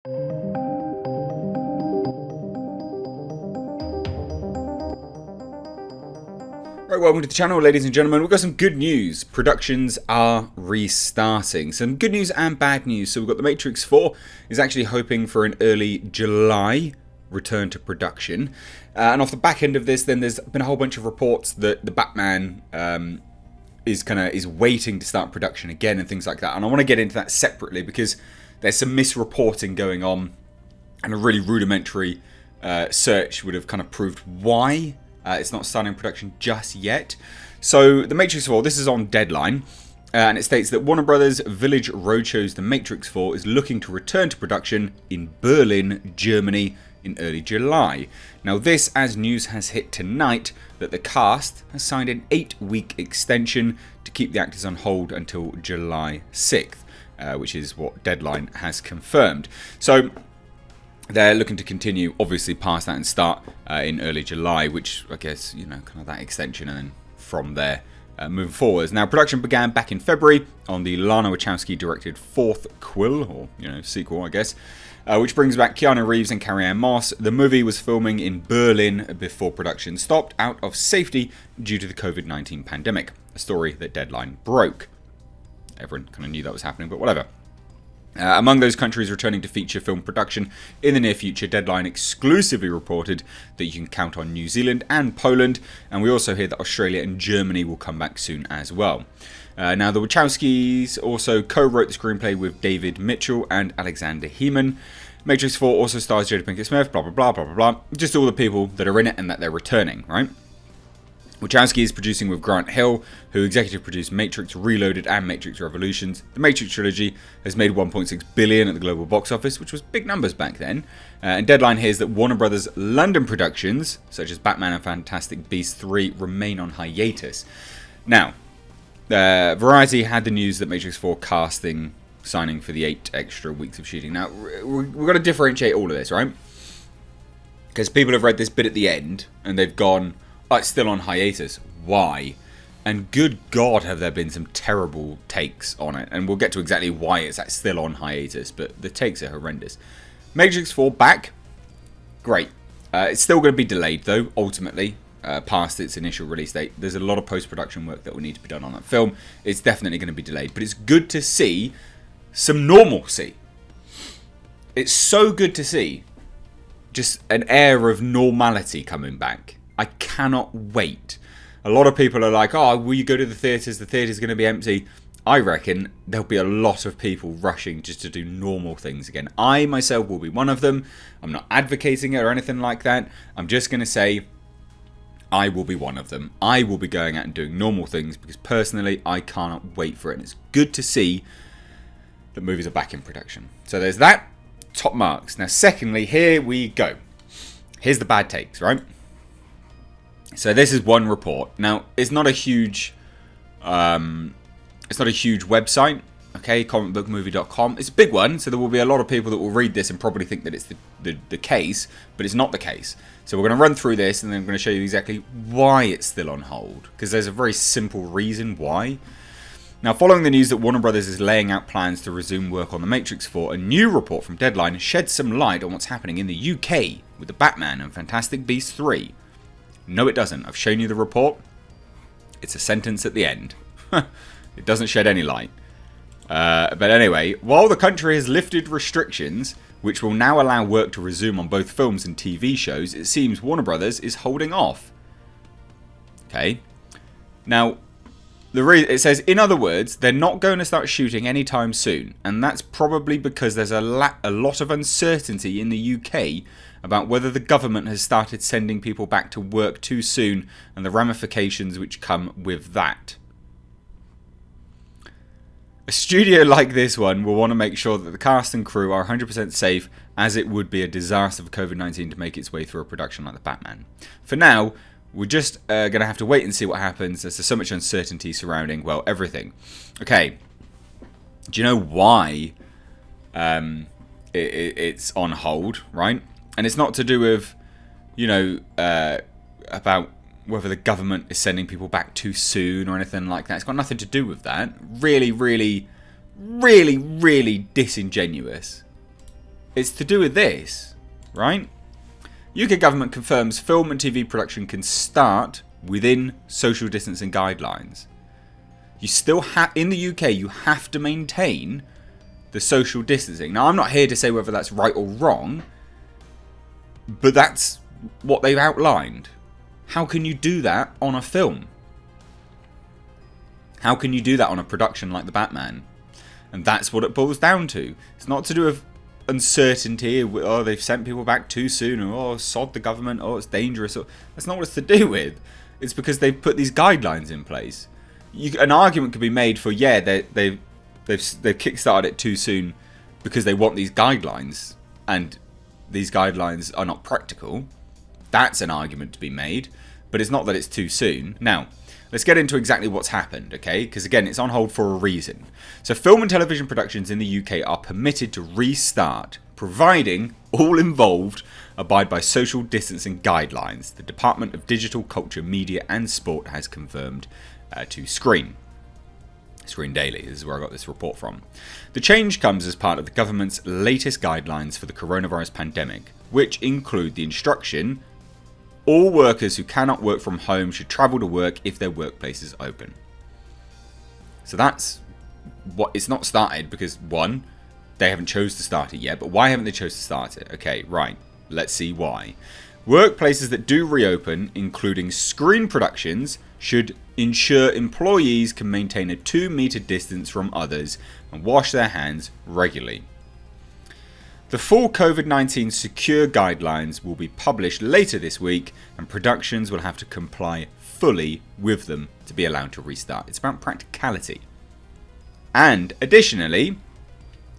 Right, welcome to the channel, ladies and gentlemen. We've got some good news. Productions are restarting. Some good news and bad news. So we've got The Matrix 4 is actually hoping for an early July return to production. And off the back end of this, then there's been a whole bunch of reports that the Batman is waiting to start production again and things like that. And I want to get into that separately because there's some misreporting going on, and a really rudimentary search would have kind of proved why it's not starting production just yet. So The Matrix 4, this is on Deadline, and it states that Warner Brothers Village Roadshow's The Matrix 4 is looking to return to production in Berlin, Germany in early July. Now this, as news has hit tonight, that the cast has signed an 8-week extension to keep the actors on hold until July 6th, which is what Deadline has confirmed. So they're looking to continue, obviously, past that and start in early July, which I guess, kind of that extension, and then from there moving forwards. Now, production began back in February on the Lana Wachowski-directed fourth Quill, or, sequel, I guess, which brings back Keanu Reeves and Carrie-Anne Moss. The movie was filming in Berlin before production stopped out of safety due to the COVID-19 pandemic, a story that Deadline broke. Everyone kind of knew that was happening, but whatever. Among those countries returning to feature film production in the near future, Deadline exclusively reported that you can count on New Zealand and Poland, and we also hear that Australia and Germany will come back soon as well. Now, the Wachowskis also co-wrote the screenplay with David Mitchell and Alexander Heeman. Matrix 4 also stars Jada Pinkett Smith, blah, blah, blah, blah, blah, blah. Just all the people that are in it and that they're returning, right? Wachowski is producing with Grant Hill, who executive produced Matrix Reloaded and Matrix Revolutions. The Matrix trilogy has made $1.6 billion at the global box office, which was big numbers back then. And Deadline hears that Warner Brothers' London productions, such as Batman and Fantastic Beasts 3, remain on hiatus. Now, Variety had the news that Matrix 4 casting signing for the 8 extra weeks of shooting. Now, we've got to differentiate all of this, right? Because people have read this bit at the end, and they've gone, oh, it's still on hiatus. Why? And good God, have there been some terrible takes on it. And we'll get to exactly why it's still on hiatus, but the takes are horrendous. Matrix 4 back. Great. It's still going to be delayed, though, ultimately, past its initial release date. There's a lot of post-production work that will need to be done on that film. It's definitely going to be delayed. But it's good to see some normalcy. It's so good to see just an air of normality coming back. I cannot wait. A lot of people are like, oh, will you go to the theatres? The theatre's going to be empty. I reckon there'll be a lot of people rushing just to do normal things again. I myself will be one of them. I'm not advocating it or anything like that. I'm just going to say I will be one of them. I will be going out and doing normal things because personally I cannot wait for it. And it's good to see that movies are back in production. So there's that. Top marks. Now secondly, here we go. Here's the bad takes, right? So this is one report. Now, it's not a huge website, okay, comicbookmovie.com. It's a big one, so there will be a lot of people that will read this and probably think that it's the case, but it's not the case. So we're going to run through this, and then I'm going to show you exactly why it's still on hold, because there's a very simple reason why. Now, following the news that Warner Brothers is laying out plans to resume work on The Matrix 4, a new report from Deadline sheds some light on what's happening in the UK with the Batman and Fantastic Beasts 3. No, it doesn't. I've shown you the report. It's a sentence at the end. It doesn't shed any light. But anyway, while the country has lifted restrictions, which will now allow work to resume on both films and TV shows, it seems Warner Brothers is holding off. Okay. Now, it says, in other words, they're not going to start shooting anytime soon. And that's probably because there's a lot of uncertainty in the UK about whether the government has started sending people back to work too soon and the ramifications which come with that. A studio like this one will want to make sure that the cast and crew are 100% safe, as it would be a disaster for COVID-19 to make its way through a production like The Batman. For now, we're just going to have to wait and see what happens. There's so much uncertainty surrounding, well, everything. Okay, do you know why it's on hold, right? And it's not to do with, about whether the government is sending people back too soon or anything like that. It's got nothing to do with that. Really, really, really, really disingenuous. It's to do with this, right? UK government confirms film and TV production can start within social distancing guidelines. You still have, in the UK, you have to maintain the social distancing. Now, I'm not here to say whether that's right or wrong, but that's what they've outlined. How can you do that on a film? How can you do that on a production like The Batman? And that's what it boils down to. It's not to do with uncertainty, oh, they've sent people back too soon, or oh, sod the government, oh, it's dangerous. That's not what it's to do with. It's because they've put these guidelines in place. An argument could be made for, yeah, they've kickstarted it too soon because they want these guidelines, and these guidelines are not practical. That's an argument to be made, but it's not that it's too soon. Now, let's get into exactly what's happened, okay? Because again, it's on hold for a reason. So film and television productions in the UK are permitted to restart, providing all involved abide by social distancing guidelines. The Department of Digital, Culture, Media and Sport has confirmed to Screen Daily. This is where I got this report from. The change comes as part of the government's latest guidelines for the coronavirus pandemic, which include the instruction all workers who cannot work from home should travel to work if their workplace is open. So that's what it's not started because, one, they haven't chose to start it yet. But why haven't they chose to start it? Okay, right. Let's see why. Workplaces that do reopen, including screen productions, should ensure employees can maintain a 2-meter distance from others and wash their hands regularly. The full COVID-19 secure guidelines will be published later this week, and productions will have to comply fully with them to be allowed to restart. It's about practicality. And additionally,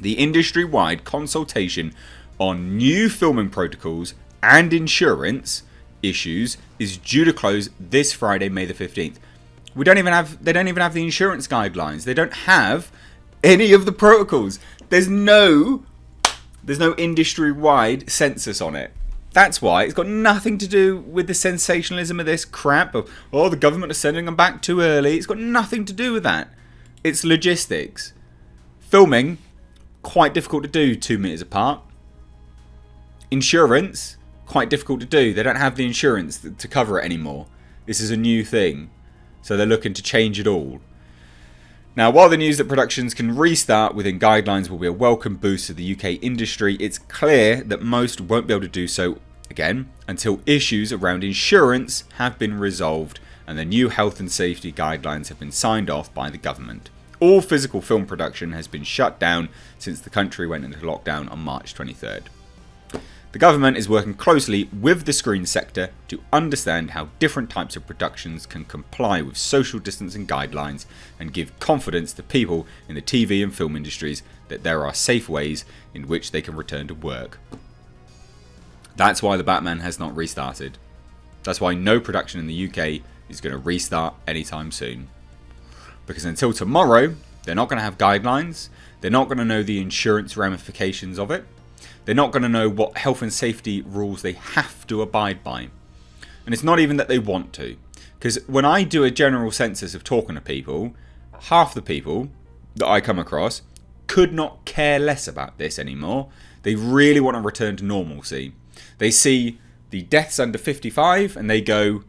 the industry-wide consultation on new filming protocols and insurance issues is due to close this Friday, May the 15th. They don't even have the insurance guidelines. They don't have any of the protocols. There's no industry-wide census on it. That's why it's got nothing to do with the sensationalism of this crap of, oh, the government is sending them back too early. It's got nothing to do with that. It's logistics. Filming, quite difficult to do 2 meters apart. Insurance, quite difficult to do. They don't have the insurance to cover it anymore. This is a new thing. So they're looking to change it all. Now, while the news that productions can restart within guidelines will be a welcome boost to the UK industry, it's clear that most won't be able to do so again until issues around insurance have been resolved and the new health and safety guidelines have been signed off by the government. All physical film production has been shut down since the country went into lockdown on March 23rd. The government is working closely with the screen sector to understand how different types of productions can comply with social distancing guidelines and give confidence to people in the TV and film industries that there are safe ways in which they can return to work. That's why The Batman has not restarted. That's why no production in the UK is going to restart anytime soon. Because until tomorrow, they're not going to have guidelines. They're not going to know the insurance ramifications of it. They're not going to know what health and safety rules they have to abide by. And it's not even that they want to. Because when I do a general census of talking to people, half the people that I come across could not care less about this anymore. They really want to return to normalcy. They see the deaths under 55 and they go,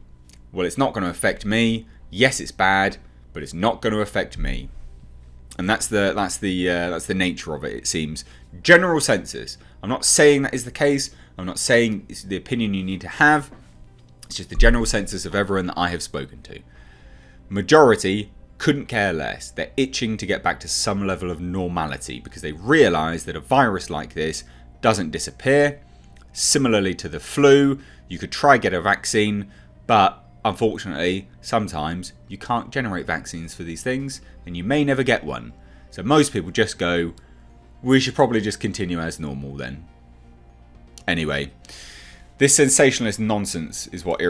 well, it's not going to affect me. Yes, it's bad, but it's not going to affect me. And that's the nature of it, it seems. General census. I'm not saying that is the case. I'm not saying it's the opinion you need to have. It's just the general census of everyone that I have spoken to. Majority couldn't care less. They're itching to get back to some level of normality because they realise that a virus like this doesn't disappear. Similarly to the flu, you could try get a vaccine, but unfortunately, sometimes you can't generate vaccines for these things and you may never get one. So most people just go, we should probably just continue as normal then. Anyway, this sensationalist nonsense is what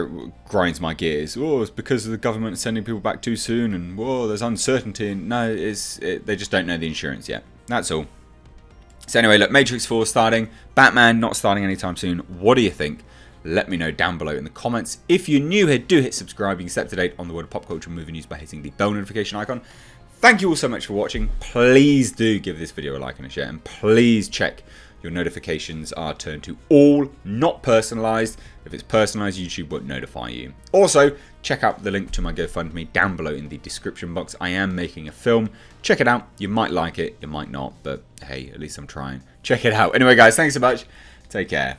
grinds my gears. Oh, it's because of the government sending people back too soon and whoa, there's uncertainty. No, they just don't know the insurance yet. That's all. So anyway, look, Matrix 4 starting. Batman not starting anytime soon. What do you think? Let me know down below in the comments. If you're new here, do hit subscribe. You can stay up to date on the world of pop culture and movie news by hitting the bell notification icon. Thank you all so much for watching. Please do give this video a like and a share. And please check your notifications are turned to all, not personalized. If it's personalized, YouTube won't notify you. Also, check out the link to my GoFundMe down below in the description box. I am making a film. Check it out. You might like it, you might not, but hey, at least I'm trying. Check it out. Anyway, guys, thanks so much. Take care.